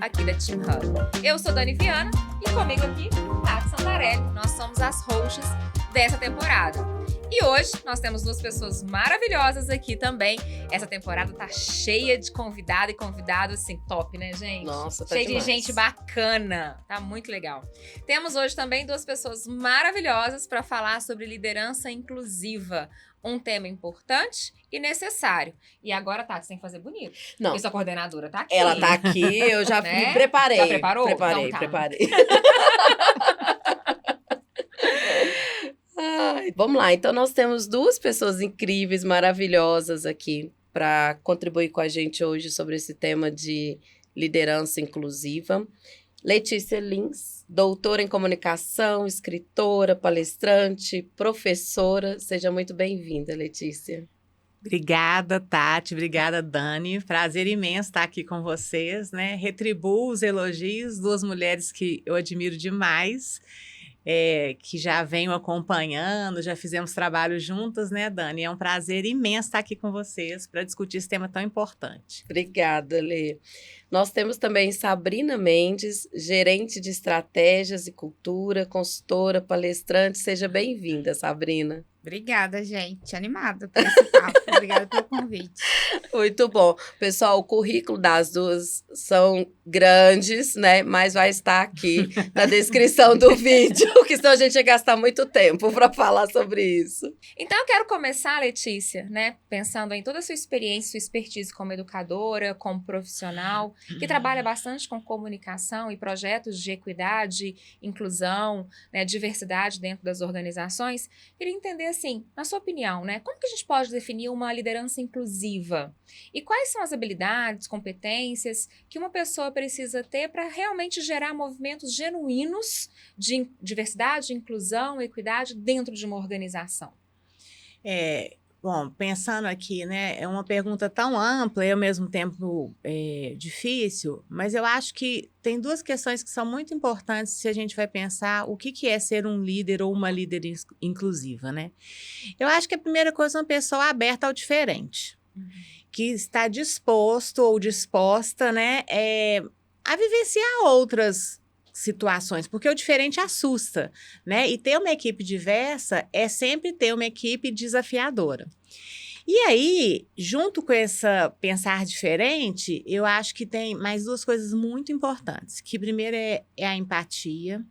aqui da Team Hub. Eu sou Dani Viana e comigo aqui, Tati Santarelli. Nós somos as hosts dessa temporada. E hoje nós temos duas pessoas maravilhosas aqui também. Essa temporada tá cheia de convidado e convidado, assim, top, né, gente? Nossa, tá cheia demais. de gente bacana. Tá muito legal. Temos hoje também duas pessoas maravilhosas para falar sobre liderança inclusiva. Um tema importante e necessário. E agora, Tati, você tem que fazer bonito. Não. Porque sua coordenadora tá aqui. Ela tá aqui, eu já Né? me preparei. Já preparou? Preparei, Então tá. preparei. Ai, vamos lá, então nós temos duas pessoas incríveis, maravilhosas aqui para contribuir com a gente hoje sobre esse tema de liderança inclusiva. Letícia Lins, doutora em comunicação, escritora, palestrante, professora. Seja muito bem-vinda, Letícia. Obrigada, Tati. Obrigada, Dani. Prazer imenso estar aqui com vocês, né? Retribuo os elogios, duas mulheres que eu admiro demais. Que já venho acompanhando, já fizemos trabalho juntas, né, Dani? É um prazer imenso estar aqui com vocês para discutir esse tema tão importante. Obrigada, Lê. Nós temos também Sabrina Mendes, gerente de estratégias e cultura, consultora, palestrante. Seja bem-vinda, Sabrina. Obrigada, gente. Animada por esse papo. Obrigada pelo convite. Muito bom. Pessoal, o currículo das duas são grandes, né? Mas vai estar aqui na descrição do vídeo, porque senão a gente ia gastar muito tempo para falar sobre isso. Então eu quero começar, Letícia, né? Pensando em toda a sua experiência, sua expertise como educadora, como profissional, que trabalha bastante com comunicação e projetos de equidade, inclusão, né, diversidade dentro das organizações. Queria entender, assim, na sua opinião, né? Como que a gente pode definir uma liderança inclusiva? E quais são as habilidades, competências que uma pessoa precisa ter para realmente gerar movimentos genuínos de diversidade, inclusão, equidade dentro de uma organização? Bom, pensando aqui, né, é uma pergunta tão ampla e ao mesmo tempo difícil, mas eu acho que tem duas questões que são muito importantes se a gente vai pensar o que é ser um líder ou uma líder inclusiva, né? Eu acho que a primeira coisa é uma pessoa aberta ao diferente, que está disposto ou disposta, né, a vivenciar outras situações, porque o diferente assusta, né? E ter uma equipe diversa é sempre ter uma equipe desafiadora. E aí, junto com essa pensar diferente, eu acho que tem mais duas coisas muito importantes. Que primeiro é a empatia,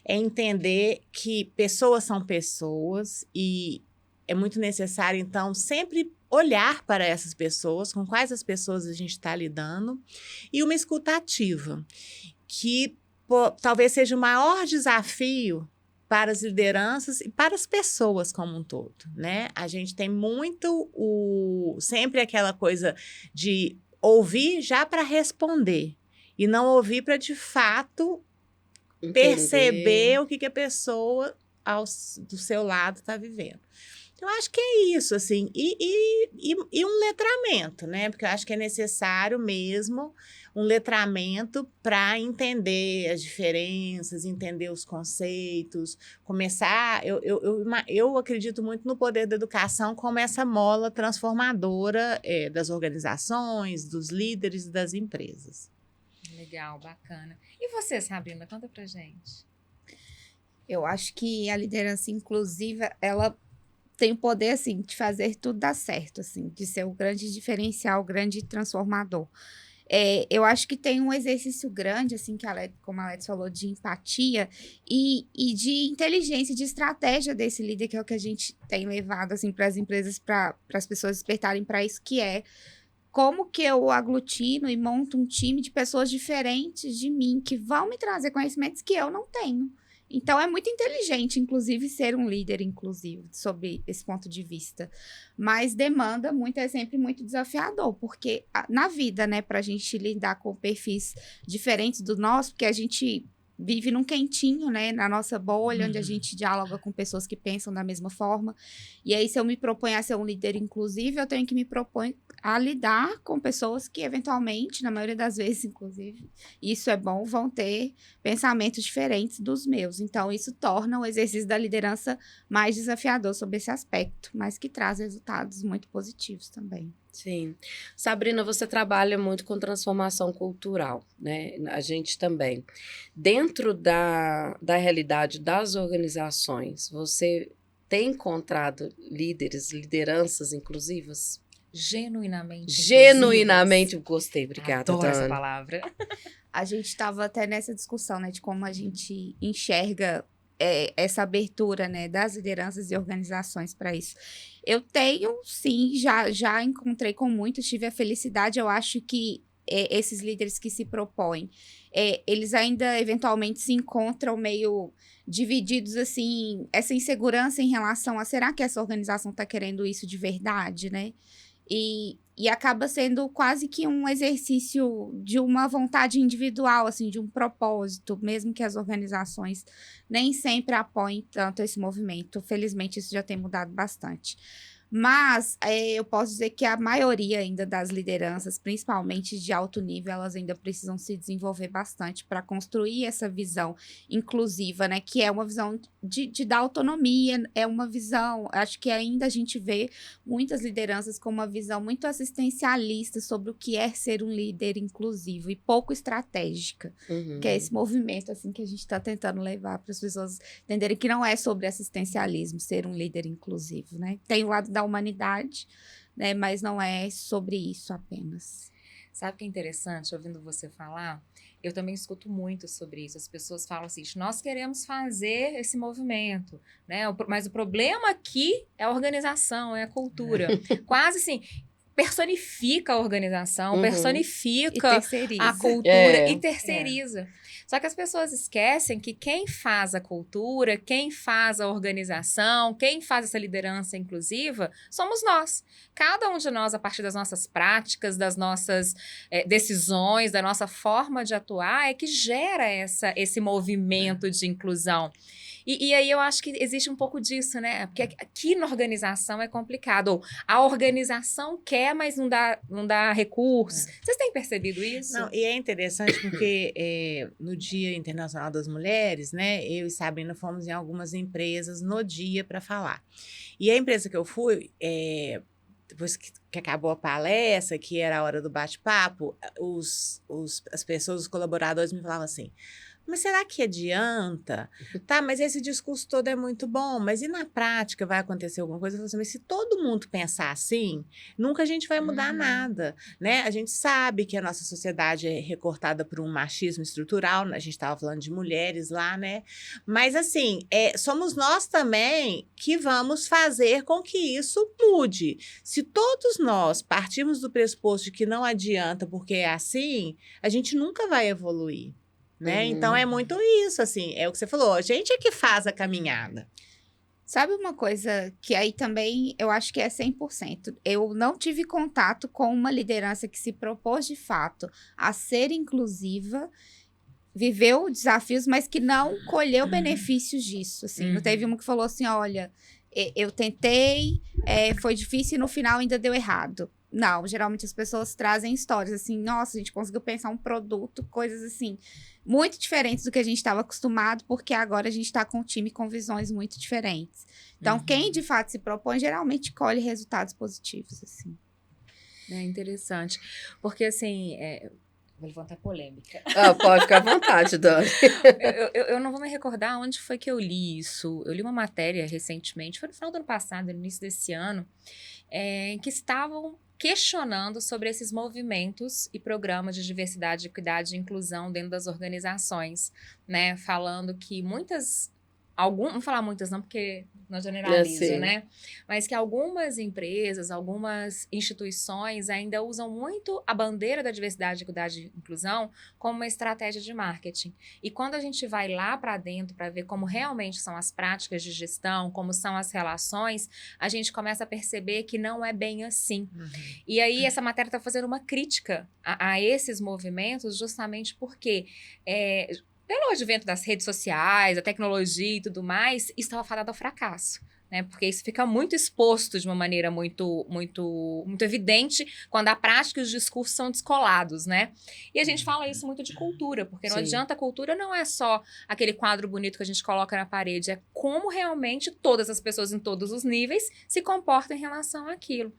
é entender que pessoas são pessoas e é muito necessário, então, sempre olhar para essas pessoas, com quais as pessoas a gente está lidando, e uma escuta ativa, que talvez seja o maior desafio para as lideranças e para as pessoas como um todo, né? A gente tem muito sempre aquela coisa de ouvir já para responder e não ouvir para, de fato, perceber o que a pessoa do seu lado está vivendo. Eu acho que é isso, assim, e um letramento, né? Porque eu acho que é necessário mesmo um letramento para entender as diferenças, entender os conceitos, começar... Eu acredito muito no poder da educação como essa mola transformadora das organizações, dos líderes e das empresas. Legal, bacana. E você, Sabrina, conta pra gente. Eu acho que a liderança inclusiva, ela tem o poder, assim, de fazer tudo dar certo, assim, de ser o grande diferencial, o grande transformador. Eu acho que tem um exercício grande, assim, como a Alex falou, de empatia e de inteligência, de estratégia desse líder, que é o que a gente tem levado, assim, para as empresas, para as pessoas despertarem para isso, que é como que eu aglutino e monto um time de pessoas diferentes de mim, que vão me trazer conhecimentos que eu não tenho. Então, é muito inteligente, inclusive, ser um líder inclusivo, sob esse ponto de vista. Mas demanda muito, é sempre muito desafiador, porque na vida, né, para a gente lidar com perfis diferentes do nosso, porque a gente vive num quentinho, né, na nossa bolha, onde a gente dialoga com pessoas que pensam da mesma forma. E aí, se eu me proponho a ser um líder inclusivo, eu tenho que me propor a lidar com pessoas que, eventualmente, na maioria das vezes, inclusive, isso é bom, vão ter pensamentos diferentes dos meus. Então, isso torna o exercício da liderança mais desafiador sobre esse aspecto, mas que traz resultados muito positivos também. Sim. Sabrina, você trabalha muito com transformação cultural, né? A gente também. Dentro da realidade das organizações, você tem encontrado lideranças inclusivas? Genuinamente Genuinamente, inclusivas. gostei. Obrigada, Adoro essa Dani. palavra. A gente estava até nessa discussão, né, de como a gente enxerga essa abertura, né, das lideranças e organizações para isso. Eu tenho, sim, já encontrei com muitos, tive a felicidade, eu acho que esses líderes que se propõem, eles ainda eventualmente se encontram meio divididos, assim, essa insegurança em relação a será que essa organização está querendo isso de verdade, né? E acaba sendo quase que um exercício de uma vontade individual, assim, de um propósito, mesmo que as organizações nem sempre apoiem tanto esse movimento. Felizmente, isso já tem mudado bastante. Mas eu posso dizer que a maioria ainda das lideranças, principalmente de alto nível, elas ainda precisam se desenvolver bastante para construir essa visão inclusiva, né? Que é uma visão de dar autonomia, é uma visão, acho que ainda a gente vê muitas lideranças com uma visão muito assistencialista sobre o que é ser um líder inclusivo e pouco estratégica, que é esse movimento assim que a gente está tentando levar para as pessoas entenderem que não é sobre assistencialismo ser um líder inclusivo, né? Tem o lado da humanidade, né? Mas não é sobre isso apenas. Sabe o que é interessante, ouvindo você falar? Eu também escuto muito sobre isso. As pessoas falam assim, nós queremos fazer esse movimento, né? Mas o problema aqui é a organização, é a cultura. Quase assim, personifica a organização, E personifica terceiriza. a cultura e É. terceiriza. Só que as pessoas esquecem que quem faz a cultura, quem faz a organização, quem faz essa liderança inclusiva, somos nós. Cada um de nós, a partir das nossas práticas, das nossas decisões, da nossa forma de atuar, é que gera esse movimento de inclusão. E aí eu acho que existe um pouco disso, né? Porque aqui na organização é complicado. Ou a organização quer, mas não dá recursos. Vocês têm percebido isso? Não, e é interessante porque no Dia Internacional das Mulheres, né, eu e Sabrina fomos em algumas empresas no dia para falar. E a empresa que eu fui, depois que acabou a palestra, que era a hora do bate-papo, as pessoas, os colaboradores me falavam assim, mas será que adianta? Tá, mas esse discurso todo é muito bom, mas e na prática vai acontecer alguma coisa? Eu falei assim, mas se todo mundo pensar assim, nunca a gente vai mudar nada, né? A gente sabe que a nossa sociedade é recortada por um machismo estrutural, a gente estava falando de mulheres lá, né? Mas assim, somos nós também que vamos fazer com que isso mude. Se todos nós partirmos do pressuposto de que não adianta porque é assim, a gente nunca vai evoluir. Né? Então é muito isso, assim, é o que você falou, a gente é que faz a caminhada. Sabe uma coisa que aí também eu acho que é 100%? Eu não tive contato com uma liderança que se propôs de fato a ser inclusiva, viveu desafios, mas que não colheu benefícios disso, assim. Não teve uma que falou assim, olha, eu tentei, foi difícil e no final ainda deu errado. Não, geralmente as pessoas trazem histórias assim, nossa, a gente conseguiu pensar um produto, coisas assim, muito diferentes do que a gente estava acostumado, porque agora a gente está com um time com visões muito diferentes. Então, quem de fato se propõe, geralmente colhe resultados positivos, assim. É interessante, porque assim, vou levantar polêmica. Pode ficar à vontade, Dani. Eu não vou me recordar onde foi que eu li isso. Eu li uma matéria recentemente, foi no final do ano passado, no início desse ano, que estavam questionando sobre esses movimentos e programas de diversidade, equidade e inclusão dentro das organizações, né? Falando que não vou falar muitas não, porque não generalizo, né? Mas que algumas empresas, algumas instituições ainda usam muito a bandeira da diversidade, equidade e inclusão como uma estratégia de marketing. E quando a gente vai lá para dentro para ver como realmente são as práticas de gestão, como são as relações, a gente começa a perceber que não é bem assim. E aí essa matéria está fazendo uma crítica a esses movimentos justamente porque pelo advento das redes sociais, a tecnologia e tudo mais, isso estava fadado ao fracasso, né? Porque isso fica muito exposto de uma maneira muito, muito, muito evidente quando a prática e os discursos são descolados, né? E a gente fala isso muito de cultura, porque não adianta, a cultura não é só aquele quadro bonito que a gente coloca na parede, é como realmente todas as pessoas em todos os níveis se comportam em relação àquilo.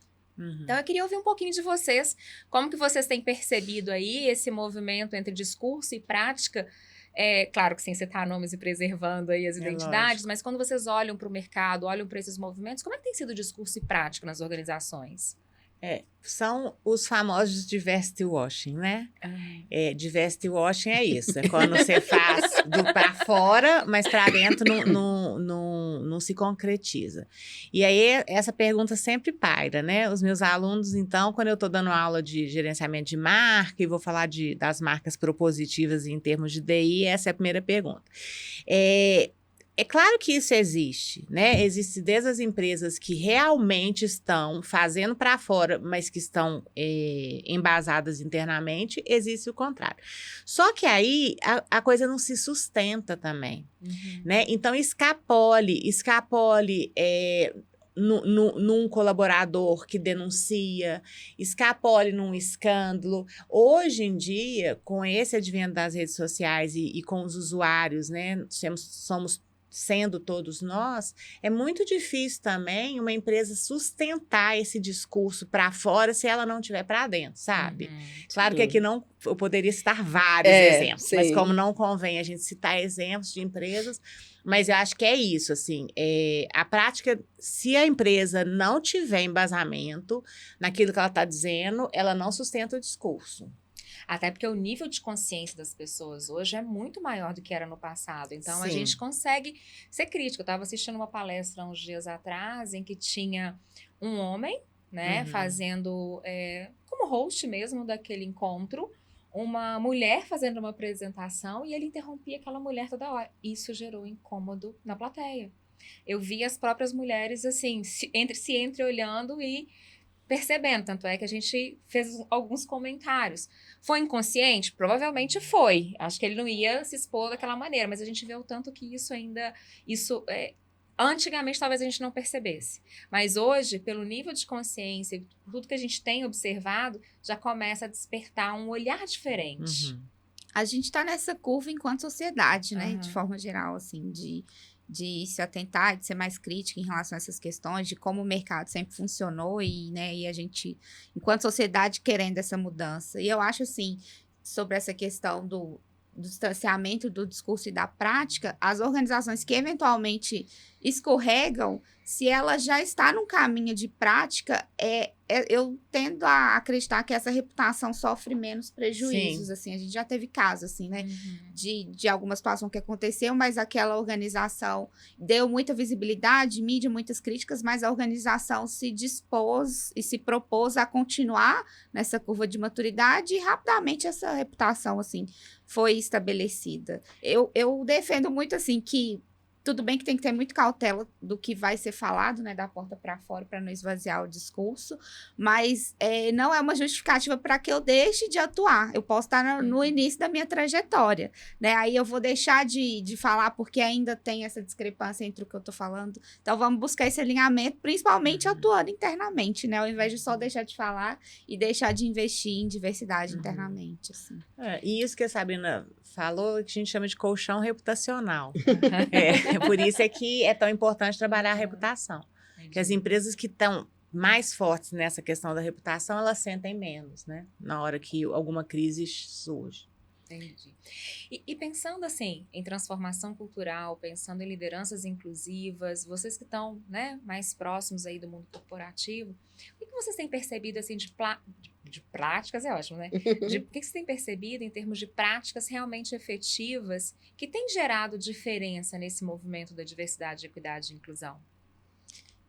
Então, eu queria ouvir um pouquinho de vocês, como que vocês têm percebido aí esse movimento entre discurso e prática. Claro que sem citar nomes e preservando aí as identidades, mas quando vocês olham para o mercado, olham para esses movimentos, como é que tem sido o discurso e prática nas organizações? São os famosos diversity washing, né? Diversity washing é isso. É quando você faz para fora, mas para dentro não se concretiza. E aí, essa pergunta sempre paira, né? Os meus alunos, então, quando eu estou dando aula de gerenciamento de marca e vou falar das marcas propositivas em termos de DI, essa é a primeira pergunta. É claro que isso existe, né? Existe desde as empresas que realmente estão fazendo para fora, mas que estão embasadas internamente, existe o contrário. Só que aí a coisa não se sustenta também, né? Então, escapole num colaborador que denuncia, escapole num escândalo. Hoje em dia, com esse advento das redes sociais e com os usuários, né? Somos sendo todos nós, é muito difícil também uma empresa sustentar esse discurso para fora se ela não tiver para dentro, sabe? Claro que aqui não, eu poderia citar vários exemplos, mas como não convém a gente citar exemplos de empresas, mas eu acho que é isso, assim, a prática, se a empresa não tiver embasamento naquilo que ela está dizendo, ela não sustenta o discurso. Até porque o nível de consciência das pessoas hoje é muito maior do que era no passado. Então, a gente consegue ser crítico. Eu estava assistindo uma palestra uns dias atrás em que tinha um homem, né, fazendo, como host mesmo daquele encontro, uma mulher fazendo uma apresentação e ele interrompia aquela mulher toda hora. Isso gerou incômodo na plateia. Eu vi as próprias mulheres, assim, se entre olhando e percebendo, tanto é que a gente fez alguns comentários. Foi inconsciente? Provavelmente foi. Acho que ele não ia se expor daquela maneira, mas a gente vê o tanto que antigamente talvez a gente não percebesse. Mas hoje, pelo nível de consciência e tudo que a gente tem observado, já começa a despertar um olhar diferente. A gente está nessa curva enquanto sociedade, né? De forma geral, assim, de se atentar, de ser mais crítica em relação a essas questões, de como o mercado sempre funcionou e a gente, enquanto sociedade, querendo essa mudança. E eu acho, assim, sobre essa questão do distanciamento do discurso e da prática, as organizações que eventualmente escorregam, se ela já está num caminho de prática, eu tendo a acreditar que essa reputação sofre menos prejuízos, assim, a gente já teve casos, assim, né, de alguma situação que aconteceu, mas aquela organização deu muita visibilidade, mídia, muitas críticas, mas a organização se dispôs e se propôs a continuar nessa curva de maturidade e rapidamente essa reputação, assim, foi estabelecida. Eu defendo muito, assim, que tudo bem que tem que ter muito cautela do que vai ser falado, né, da porta para fora, para não esvaziar o discurso, mas não é uma justificativa para que eu deixe de atuar. Eu posso estar no início da minha trajetória, né? Aí eu vou deixar de falar porque ainda tem essa discrepância entre o que eu estou falando. Então, vamos buscar esse alinhamento, principalmente atuando internamente, né? Ao invés de só deixar de falar e deixar de investir em diversidade internamente, assim. E isso que a Sabrina falou, que a gente chama de colchão reputacional. Por isso é que é tão importante trabalhar a reputação. Que as empresas que estão mais fortes nessa questão da reputação, elas sentem menos, né? Na hora que alguma crise surge. Entendi. E pensando, assim, em transformação cultural, pensando em lideranças inclusivas, vocês que estão, né, mais próximos aí do mundo corporativo, o que vocês têm percebido, assim, de práticas, é ótimo, né? O que vocês têm percebido em termos de práticas realmente efetivas que têm gerado diferença nesse movimento da diversidade, equidade e inclusão?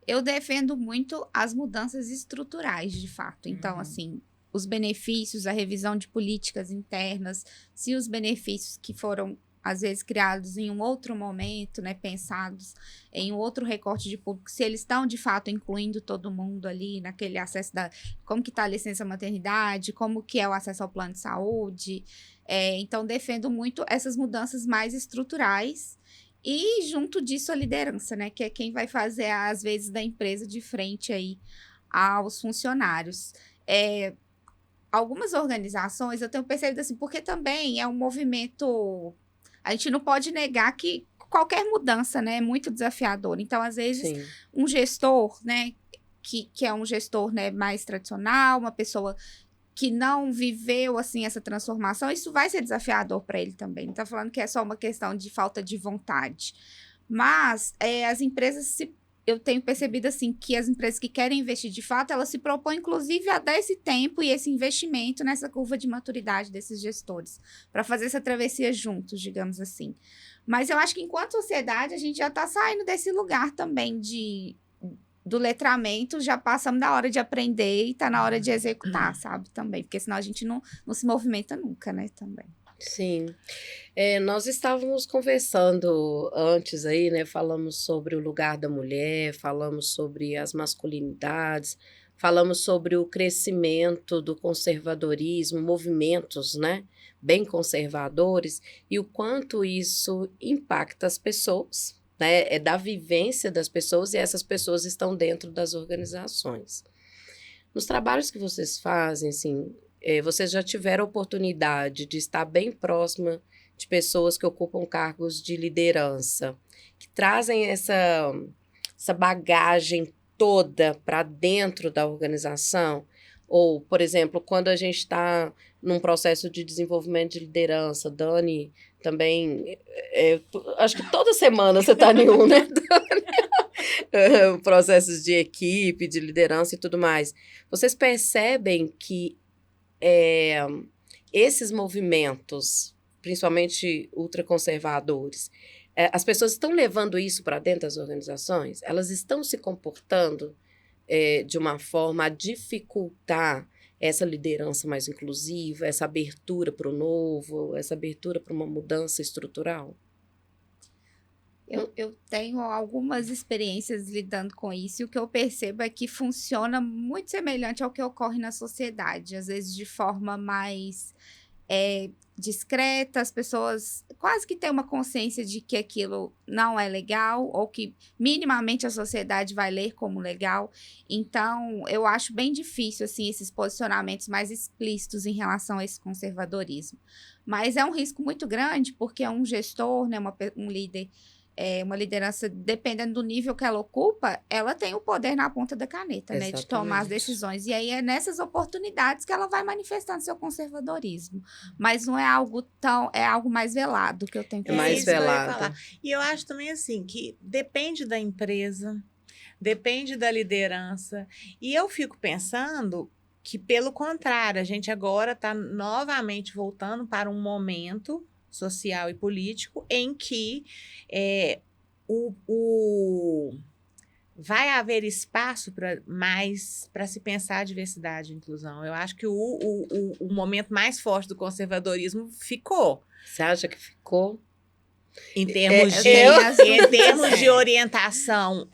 Eu defendo muito as mudanças estruturais, de fato. Então, assim, os benefícios, a revisão de políticas internas, se os benefícios que foram, às vezes, criados em um outro momento, né, pensados em outro recorte de público, se eles estão, de fato, incluindo todo mundo ali naquele acesso como que está a licença maternidade, como que é o acesso ao plano de saúde. Então, defendo muito essas mudanças mais estruturais e, junto disso, a liderança, né, que é quem vai fazer, às vezes, da empresa de frente aí aos funcionários. Algumas organizações, eu tenho percebido assim, porque também é um movimento, a gente não pode negar que qualquer mudança, né, é muito desafiador. Então, às vezes, um gestor, né, que é um gestor, né, mais tradicional, uma pessoa que não viveu, assim, essa transformação, isso vai ser desafiador para ele também. Não está falando que é só uma questão de falta de vontade. Mas as empresas eu tenho percebido, assim, que as empresas que querem investir de fato, elas se propõem, inclusive, a dar esse tempo e esse investimento nessa curva de maturidade desses gestores, para fazer essa travessia juntos, digamos assim. Mas eu acho que, enquanto sociedade, a gente já está saindo desse lugar também do letramento, já passamos da hora de aprender e está na hora de executar, sabe? Também, porque senão a gente não se movimenta nunca, né? Também. Sim. Nós estávamos conversando antes aí, né? Falamos sobre o lugar da mulher, falamos sobre as masculinidades, falamos sobre o crescimento do conservadorismo, movimentos, né? Bem conservadores, e o quanto isso impacta as pessoas, né? É da vivência das pessoas, e essas pessoas estão dentro das organizações. Nos trabalhos que vocês fazem, assim, vocês já tiveram a oportunidade de estar bem próxima de pessoas que ocupam cargos de liderança, que trazem essa bagagem toda para dentro da organização? Ou, por exemplo, quando a gente está num processo de desenvolvimento de liderança, Dani também, acho que toda semana você está em um, né, Dani? Processos de equipe, de liderança e tudo mais. Vocês percebem que esses movimentos, principalmente ultraconservadores, as pessoas estão levando isso para dentro das organizações? Elas estão se comportando de uma forma a dificultar essa liderança mais inclusiva, essa abertura para o novo, essa abertura para uma mudança estrutural? Eu tenho algumas experiências lidando com isso, e o que eu percebo é que funciona muito semelhante ao que ocorre na sociedade, às vezes de forma mais discreta, as pessoas quase que têm uma consciência de que aquilo não é legal, ou que minimamente a sociedade vai ler como legal. Então, eu acho bem difícil, assim, esses posicionamentos mais explícitos em relação a esse conservadorismo. Mas é um risco muito grande, porque um gestor, né, um líder, uma liderança, dependendo do nível que ela ocupa, ela tem o poder na ponta da caneta, né, de tomar as decisões. E aí é nessas oportunidades que ela vai manifestando seu conservadorismo. Mas não é algo é algo mais velado que eu tenho É mais isso que eu ia velado. falar. E eu acho também assim, que depende da empresa, depende da liderança. E eu fico pensando que, pelo contrário, a gente agora está novamente voltando para um momento social e político em que vai haver espaço para se pensar a diversidade e inclusão. Eu acho que o momento mais forte do conservadorismo ficou. Você acha que ficou? Em termos de orientação,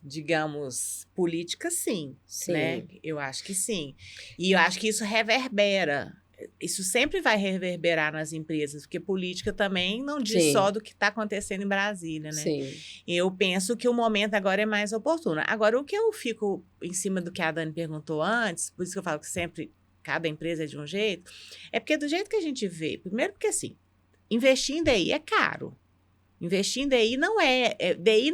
digamos, política, sim. Sim. Né? Eu acho que sim. E eu acho que isso reverbera. Isso sempre vai reverberar nas empresas, porque política também não diz Sim. só do que está acontecendo em Brasília, né? Sim. Eu penso que o momento agora é mais oportuno. Agora, o que eu fico em cima do que a Dani perguntou antes, por isso que eu falo que sempre cada empresa é de um jeito, é porque do jeito que a gente vê, primeiro porque assim, investir em DI é caro. Investir em DI não DI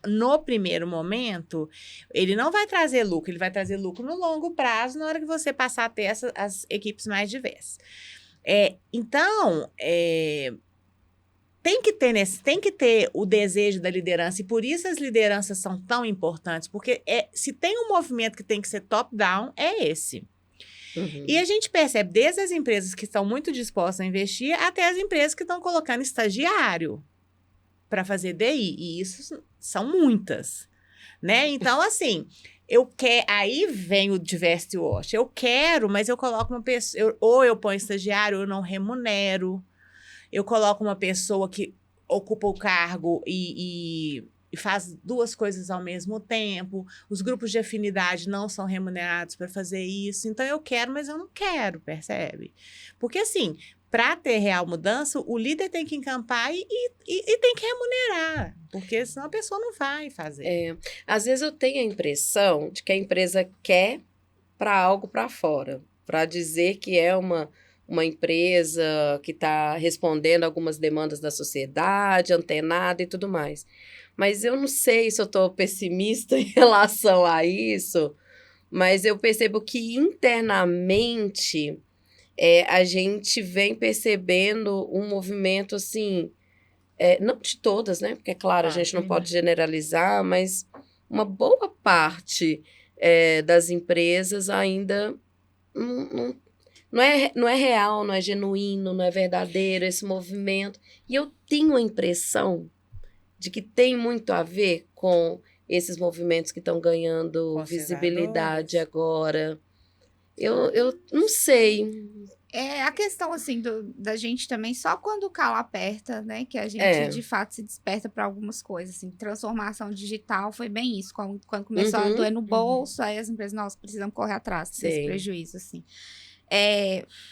no primeiro momento, ele não vai trazer lucro, ele vai trazer lucro no longo prazo, na hora que você passar a ter as equipes mais diversas. Então, tem que ter o desejo da liderança, e por isso as lideranças são tão importantes, porque se tem um movimento que tem que ser top-down, é esse. Uhum. E a gente percebe desde as empresas que estão muito dispostas a investir, até as empresas que estão colocando estagiário para fazer DI, e isso são muitas, né? Então, assim, aí vem o Diversity Watch. Eu quero, mas eu coloco uma pessoa, ou eu ponho estagiário, eu não remunero. Eu coloco uma pessoa que ocupa o cargo e faz duas coisas ao mesmo tempo. Os grupos de afinidade não são remunerados para fazer isso. Então, eu quero, mas eu não quero, percebe? Porque, assim, para ter real mudança, o líder tem que encampar e tem que remunerar, porque senão a pessoa não vai fazer. Às vezes eu tenho a impressão de que a empresa quer para algo para fora, para dizer que é uma uma empresa que está respondendo algumas demandas da sociedade, antenada e tudo mais. Mas eu não sei se eu estou pessimista em relação a isso, mas eu percebo que internamente a gente vem percebendo um movimento assim, não de todas, né? Porque, é claro, a gente não pode generalizar, mas uma boa parte das empresas ainda não é real, não é genuíno, não é verdadeiro esse movimento. E eu tenho a impressão de que tem muito a ver com esses movimentos que estão ganhando visibilidade agora. Eu não sei. É a questão, assim, da gente também, só quando o calo aperta, né? Que a gente, de fato, se desperta para algumas coisas, assim. Transformação digital foi bem isso. Quando começou a doer no bolso, aí as empresas, nossa, precisam correr atrás desse prejuízo, assim.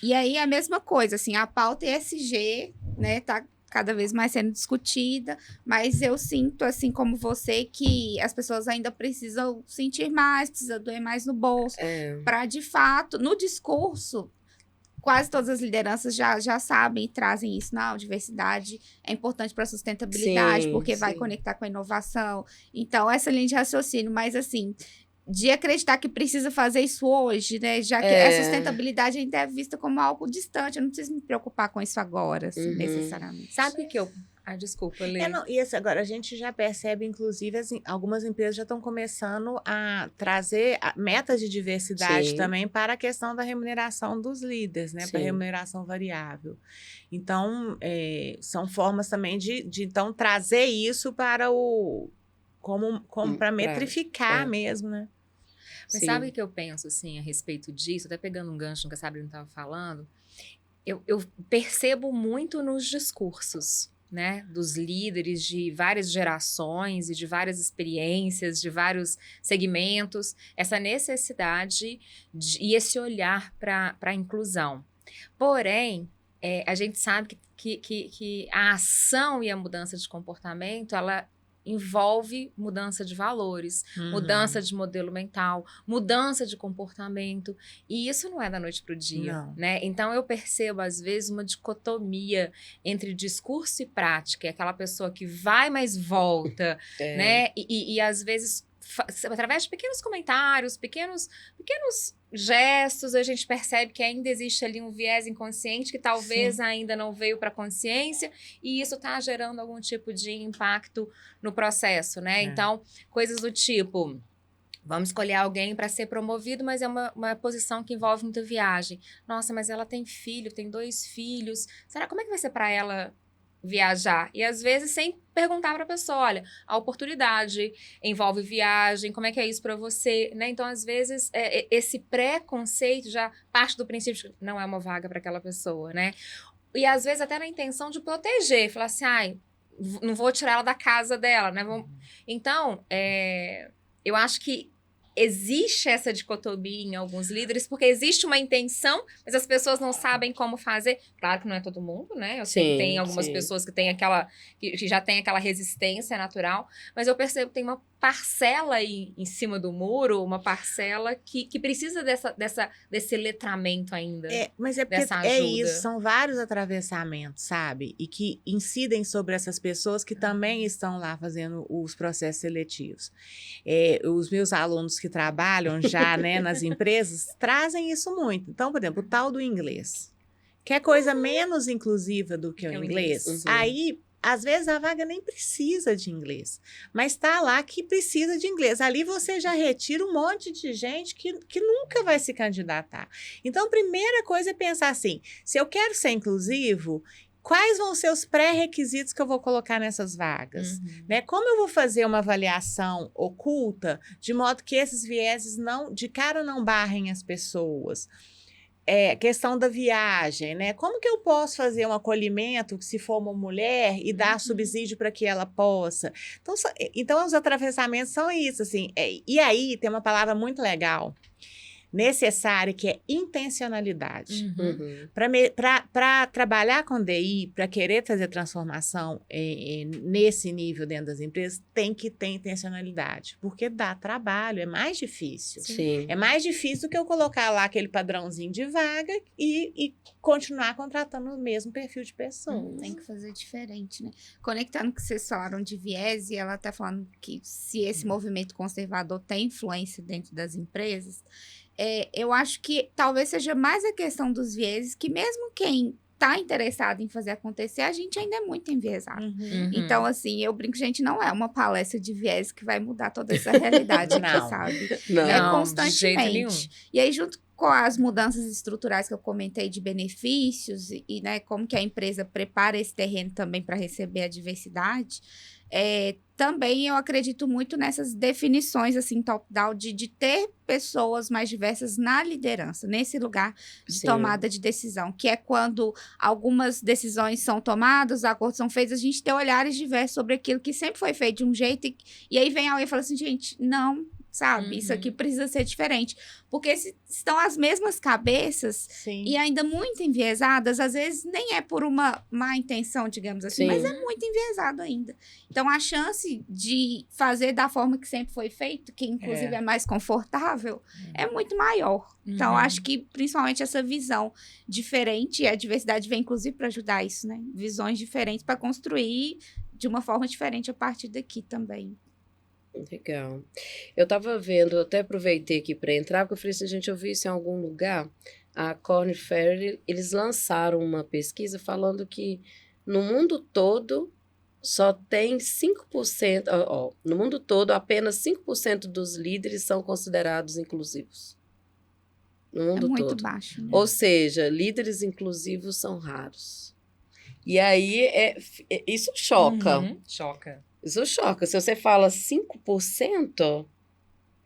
E aí, a mesma coisa, assim, a pauta ESG, né, tá cada vez mais sendo discutida, mas eu sinto, assim como você, que as pessoas ainda precisam sentir mais, precisam doer mais no bolso, para, de fato, no discurso, quase todas as lideranças já sabem e trazem isso. Não, diversidade é importante para a sustentabilidade, porque vai conectar com a inovação. Então, essa linha de raciocínio, mas assim, de acreditar que precisa fazer isso hoje, né? Já que a sustentabilidade ainda é vista como algo distante, eu não preciso me preocupar com isso agora, assim, necessariamente. Sabe o que eu... desculpa, Lê. E assim, agora a gente já percebe, inclusive, assim, algumas empresas já estão começando a trazer metas de diversidade também para a questão da remuneração dos líderes, né? Para a remuneração variável. Então, são formas também de então, trazer isso para para metrificar mesmo, né? Mas sabe o que eu penso, assim, a respeito disso? Até pegando um gancho no que a Sabrina estava falando, eu percebo muito nos discursos, né, dos líderes de várias gerações e de várias experiências, de vários segmentos, essa necessidade e esse olhar para a inclusão. Porém, a gente sabe que a ação e a mudança de comportamento, ela envolve mudança de valores, mudança de modelo mental, mudança de comportamento, e isso não é da noite para o dia, né? Então eu percebo às vezes uma dicotomia entre discurso e prática, aquela pessoa que vai mas volta, né? E às vezes através de pequenos comentários, pequenos gestos, a gente percebe que ainda existe ali um viés inconsciente que talvez ainda não veio para a consciência, e isso está gerando algum tipo de impacto no processo, né? Então, coisas do tipo, vamos escolher alguém para ser promovido, mas é uma posição que envolve muita viagem. Nossa, mas ela tem filho, tem 2 filhos. Será, como é que vai ser para ela viajar? E às vezes sem perguntar para a pessoa, olha, a oportunidade envolve viagem, como é que é isso para você, né? Então, às vezes, esse preconceito já parte do princípio de que não é uma vaga para aquela pessoa, né? E às vezes até na intenção de proteger, falar assim, ai, não vou tirar ela da casa dela, né? Então, eu acho que existe essa dicotomia em alguns líderes, porque existe uma intenção, mas as pessoas não sabem como fazer. Claro que não é todo mundo, né? Eu sei que tem algumas pessoas que têm que já tem aquela resistência natural, mas eu percebo que tem uma parcela aí em cima do muro, uma parcela que precisa desse letramento ainda. Mas é porque isso, são vários atravessamentos, sabe? E que incidem sobre essas pessoas que também estão lá fazendo os processos seletivos. Os meus alunos que trabalham já, né, nas empresas, trazem isso muito. Então, por exemplo, o tal do inglês. Que é coisa menos inclusiva do que o inglês. Aí, às vezes, a vaga nem precisa de inglês, mas está lá que precisa de inglês. Ali você já retira um monte de gente que nunca vai se candidatar. Então, a primeira coisa é pensar assim, se eu quero ser inclusivo, quais vão ser os pré-requisitos que eu vou colocar nessas vagas? Né? Como eu vou fazer uma avaliação oculta, de modo que esses vieses de cara não barrem as pessoas? Questão da viagem, né? Como que eu posso fazer um acolhimento, se for uma mulher, e dar subsídio para que ela possa? Então, os atravessamentos são isso, assim. E aí, tem uma palavra muito legal. necessária, que é intencionalidade. Uhum. Para trabalhar com DI, para querer fazer transformação nesse nível dentro das empresas, tem que ter intencionalidade, porque dá trabalho, é mais difícil. Sim. É mais difícil do que eu colocar lá aquele padrãozinho de vaga e continuar contratando o mesmo perfil de pessoas. Tem que fazer diferente, né? Conectando o que vocês falaram de viés, e ela tá falando que se esse movimento conservador tem influência dentro das empresas, eu acho que talvez seja mais a questão dos vieses, que mesmo quem tá interessado em fazer acontecer, a gente ainda é muito enviesado. Uhum. Então, assim, eu brinco, gente, não é uma palestra de viés que vai mudar toda essa realidade aqui, Não. sabe? Não. É Não, de jeito nenhum. constantemente. E aí, junto com as mudanças estruturais que eu comentei de benefícios e né, como que a empresa prepara esse terreno também para receber a diversidade, também eu acredito muito nessas definições, assim, top-down, de ter pessoas mais diversas na liderança, nesse lugar de Sim. tomada de decisão, que é quando algumas decisões são tomadas, acordos são feitos, a gente ter olhares diversos sobre aquilo que sempre foi feito de um jeito, e aí vem alguém e fala assim, gente, não, sabe, isso aqui precisa ser diferente, porque estão as mesmas cabeças, Sim. e ainda muito enviesadas, às vezes nem é por uma má intenção, digamos assim, Sim. mas é muito enviesado ainda. Então, a chance de fazer da forma que sempre foi feito, que inclusive é mais confortável, é muito maior. Então, acho que principalmente essa visão diferente, e a diversidade vem inclusive para ajudar isso, né? Visões diferentes para construir de uma forma diferente a partir daqui também. Legal. Eu tava vendo, eu até aproveitei aqui para entrar, porque eu falei assim, gente, eu vi isso em algum lugar. A Korn Ferry, eles lançaram uma pesquisa falando que no mundo todo só tem 5%, no mundo todo apenas 5% dos líderes são considerados inclusivos. No mundo É muito todo. baixo, né? Ou seja, líderes inclusivos são raros. E aí, isso choca. Choca. Isso choca. Se você fala 5%,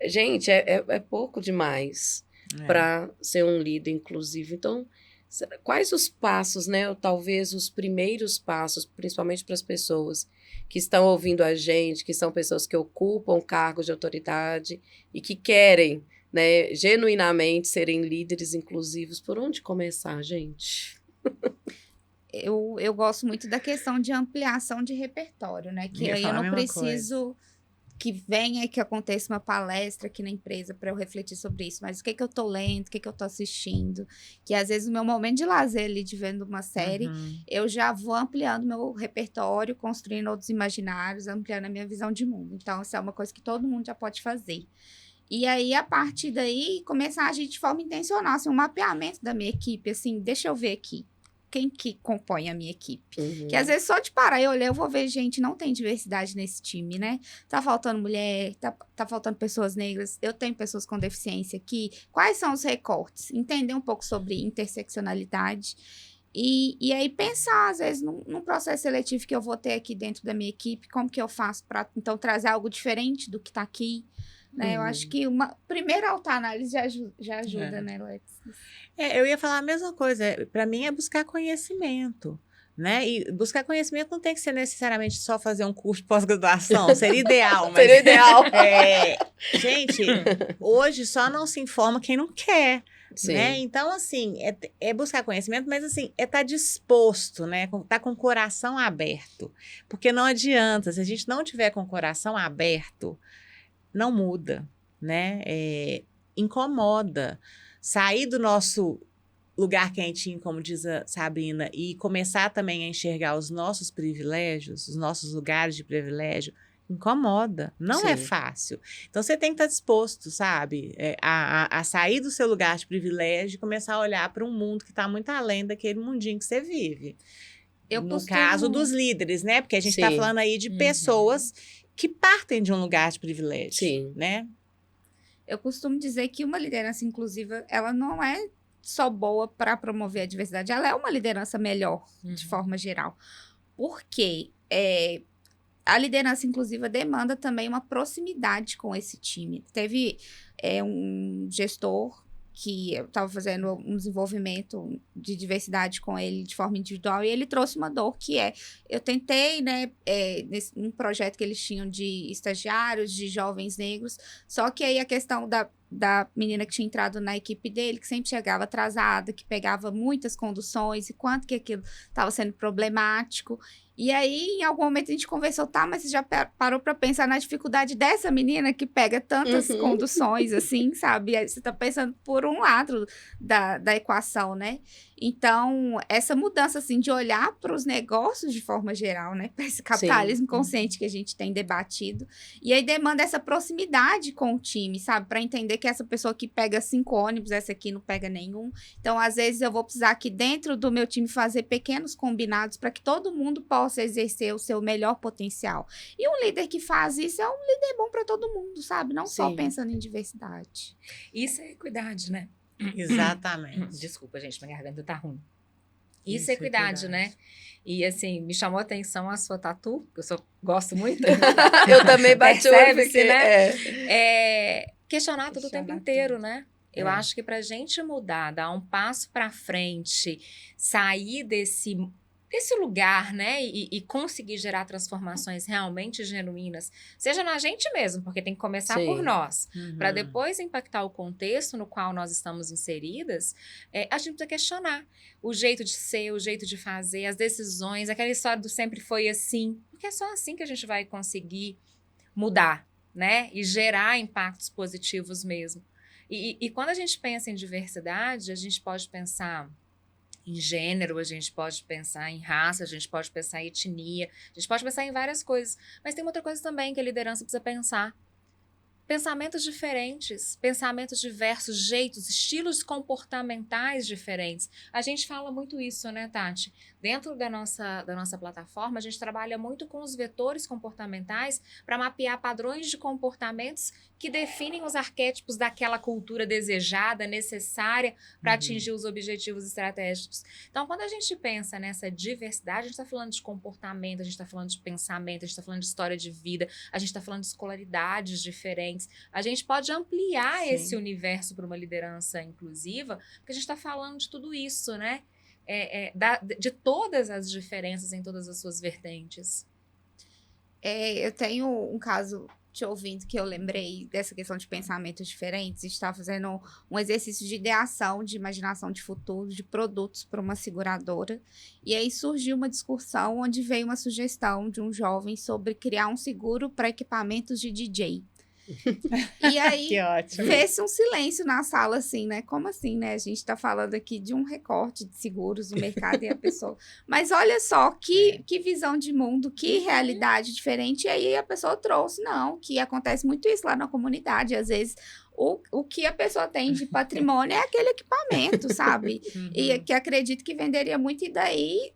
gente, é pouco demais para ser um líder inclusivo. Então, quais os passos, né? Ou talvez os primeiros passos, principalmente para as pessoas que estão ouvindo a gente, que são pessoas que ocupam cargos de autoridade e que querem, né, genuinamente serem líderes inclusivos. Por onde começar, gente? Eu gosto muito da questão de ampliação de repertório, né? Que aí eu não preciso que venha e que aconteça uma palestra aqui na empresa para eu refletir sobre isso, mas o que eu tô lendo, o que eu tô assistindo, que às vezes no meu momento de lazer ali, de vendo uma série, eu já vou ampliando meu repertório, construindo outros imaginários, ampliando a minha visão de mundo. Então, isso é uma coisa que todo mundo já pode fazer. E aí, a partir daí, começar a agir de forma intencional, assim, um mapeamento da minha equipe, assim, deixa eu ver aqui. Quem que compõe a minha equipe. Que às vezes só de parar e olhar, eu vou ver, gente, não tem diversidade nesse time, né? Tá faltando mulher, tá faltando pessoas negras, eu tenho pessoas com deficiência aqui. Quais são os recortes? Entender um pouco sobre interseccionalidade. E aí pensar, às vezes, num processo seletivo que eu vou ter aqui dentro da minha equipe, como que eu faço para, então, trazer algo diferente do que tá aqui. Né? Eu acho que uma primeira autoanálise já ajuda, né, Lex? Eu ia falar a mesma coisa. Para mim é buscar conhecimento, né? E buscar conhecimento não tem que ser necessariamente só fazer um curso de pós-graduação. Seria ideal, mas... Seria ideal. Gente, hoje só não se informa quem não quer. Sim. Né? Então, assim, é buscar conhecimento, mas, assim, estar disposto, né? Tá com o coração aberto. Porque não adianta, se a gente não tiver com o coração aberto, não muda, né? Incomoda. Sair do nosso lugar quentinho, como diz a Sabrina, e começar também a enxergar os nossos privilégios, os nossos lugares de privilégio, incomoda. Não é fácil. Então, você tem que estar disposto, sabe? A sair do seu lugar de privilégio e começar a olhar para um mundo que está muito além daquele mundinho que você vive. No caso dos líderes, né? Porque a gente está falando aí de pessoas que partem de um lugar de privilégio, né? Eu costumo dizer que uma liderança inclusiva, ela não é só boa para promover a diversidade, ela é uma liderança melhor, de forma geral. Porque a liderança inclusiva demanda também uma proximidade com esse time. Teve um gestor que eu estava fazendo um desenvolvimento de diversidade com ele de forma individual, e ele trouxe uma dor que eu tentei, né, num projeto que eles tinham de estagiários, de jovens negros, só que aí a questão da menina que tinha entrado na equipe dele, que sempre chegava atrasada, que pegava muitas conduções, e quanto que aquilo estava sendo problemático. E aí, em algum momento, a gente conversou, tá, mas você já parou para pensar na dificuldade dessa menina que pega tantas conduções, assim, sabe? E aí você tá pensando por um lado da equação, né? Então, essa mudança, assim, de olhar para os negócios de forma geral, né? Para esse capitalismo consciente que a gente tem debatido. E aí demanda essa proximidade com o time, sabe? Para entender que essa pessoa que pega 5 ônibus, essa aqui não pega nenhum. Então, às vezes, eu vou precisar aqui dentro do meu time fazer pequenos combinados para que todo mundo possa exercer o seu melhor potencial. E um líder que faz isso é um líder bom para todo mundo, sabe? Não só pensando em diversidade. Isso é equidade, né? Exatamente. Desculpa, gente, minha garganta tá ruim. Isso é equidade, né? E assim, me chamou a atenção a sua tatu, que eu gosto muito. Eu também bati o olho, porque, né? Questionar tudo o tempo inteiro, né? Eu acho que pra gente mudar, dar um passo pra frente, sair desse lugar, né, e conseguir gerar transformações realmente genuínas, seja na gente mesmo, porque tem que começar por nós, para depois impactar o contexto no qual nós estamos inseridas, a gente precisa questionar o jeito de ser, o jeito de fazer, as decisões, aquela história do sempre foi assim, porque é só assim que a gente vai conseguir mudar, né, e gerar impactos positivos mesmo. E quando a gente pensa em diversidade, a gente pode pensar em gênero, a gente pode pensar em raça, a gente pode pensar em etnia, a gente pode pensar em várias coisas. Mas tem uma outra coisa também que a liderança precisa pensar. Pensamentos diferentes, pensamentos diversos, jeitos, estilos comportamentais diferentes. A gente fala muito isso, né, Tati? Dentro da nossa plataforma, a gente trabalha muito com os vetores comportamentais para mapear padrões de comportamentos que definem os arquétipos daquela cultura desejada, necessária para atingir os objetivos estratégicos. Então, quando a gente pensa nessa diversidade, a gente está falando de comportamento, a gente está falando de pensamento, a gente está falando de história de vida, a gente está falando de escolaridades diferentes. A gente pode ampliar esse universo para uma liderança inclusiva, porque a gente está falando de tudo isso, né? De todas as diferenças em todas as suas vertentes. Eu tenho um caso te ouvindo que eu lembrei dessa questão de pensamentos diferentes. Estava fazendo um exercício de ideação, de imaginação de futuro, de produtos para uma seguradora. E aí surgiu uma discussão onde veio uma sugestão de um jovem sobre criar um seguro para equipamentos de DJ. E aí fez um silêncio na sala, assim, né? Como assim, né? A gente tá falando aqui de um recorte de seguros no mercado e a pessoa... Mas olha só, que visão de mundo, que realidade diferente. E aí a pessoa trouxe, não, que acontece muito isso lá na comunidade. Às vezes, o que a pessoa tem de patrimônio é aquele equipamento, sabe? E que acredito que venderia muito, e daí...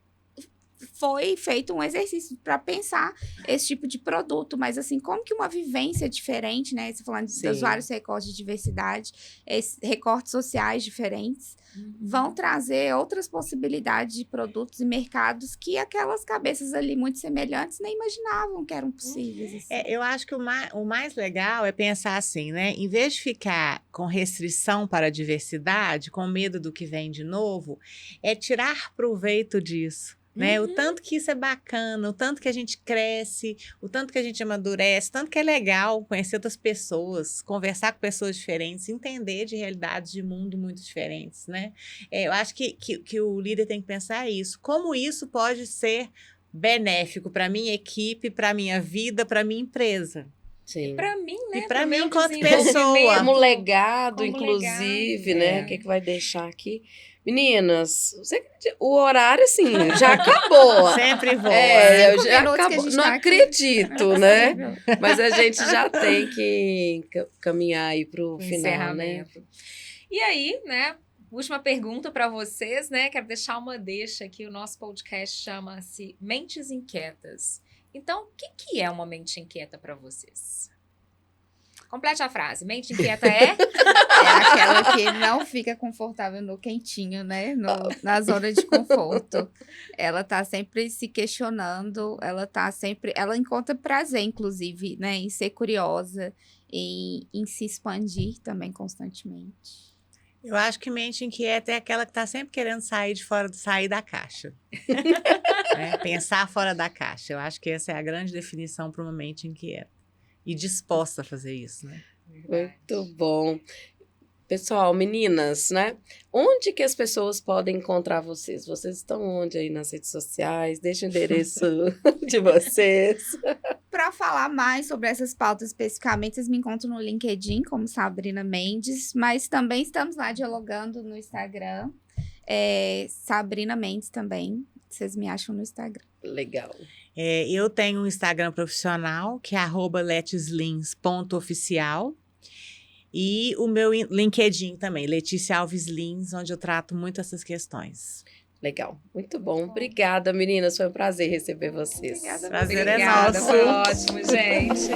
foi feito um exercício para pensar esse tipo de produto, mas assim, como que uma vivência diferente, né? Você falando dos vários recortes de diversidade, esses recortes sociais diferentes, vão trazer outras possibilidades de produtos e mercados que aquelas cabeças ali muito semelhantes nem imaginavam que eram possíveis. Assim. Eu acho que o mais legal é pensar assim, né? Em vez de ficar com restrição para a diversidade, com medo do que vem de novo, é tirar proveito disso. Né? O tanto que isso é bacana, o tanto que a gente cresce, o tanto que a gente amadurece, o tanto que é legal conhecer outras pessoas, conversar com pessoas diferentes, entender de realidades de mundo muito diferentes, né? Eu acho que o líder tem que pensar isso. Como isso pode ser benéfico para a minha equipe, para a minha vida, para a minha empresa? Sim. Para mim, né? E para mim, enquanto pessoa. Como legado, inclusive, né? O que vai deixar aqui? Meninas, o horário, assim, já acabou. Sempre voa. Já acabou. Não acredito, né? Mas a gente já tem que caminhar aí para o final, né? E aí, né? Última pergunta para vocês, né? Quero deixar uma deixa aqui. O nosso podcast chama-se Mentes Inquietas. Então, o que é uma mente inquieta para vocês? Complete a frase. Mente inquieta é aquela que não fica confortável no quentinho, né? Na zona de conforto. Ela tá sempre se questionando, ela encontra prazer, inclusive, né? Em ser curiosa, em se expandir também constantemente. Eu acho que mente inquieta é aquela que está sempre querendo sair da caixa. Pensar fora da caixa. Eu acho que essa é a grande definição para uma mente inquieta. E disposta a fazer isso, né? Muito bom. Pessoal, meninas, né? Onde que as pessoas podem encontrar vocês? Vocês estão onde aí nas redes sociais? Deixa o endereço de vocês. Para falar mais sobre essas pautas especificamente, vocês me encontram no LinkedIn como Sabrina Mendes, mas também estamos lá dialogando no Instagram. Sabrina Mendes também. Vocês me acham no Instagram. Legal. Eu tenho um Instagram profissional, que é @letislins.oficial. E o meu LinkedIn também, Letícia Alves Lins, onde eu trato muito essas questões. Legal. Muito bom. Obrigada, meninas. Foi um prazer receber vocês. Prazer é Obrigada, nosso. foi ótimo, gente.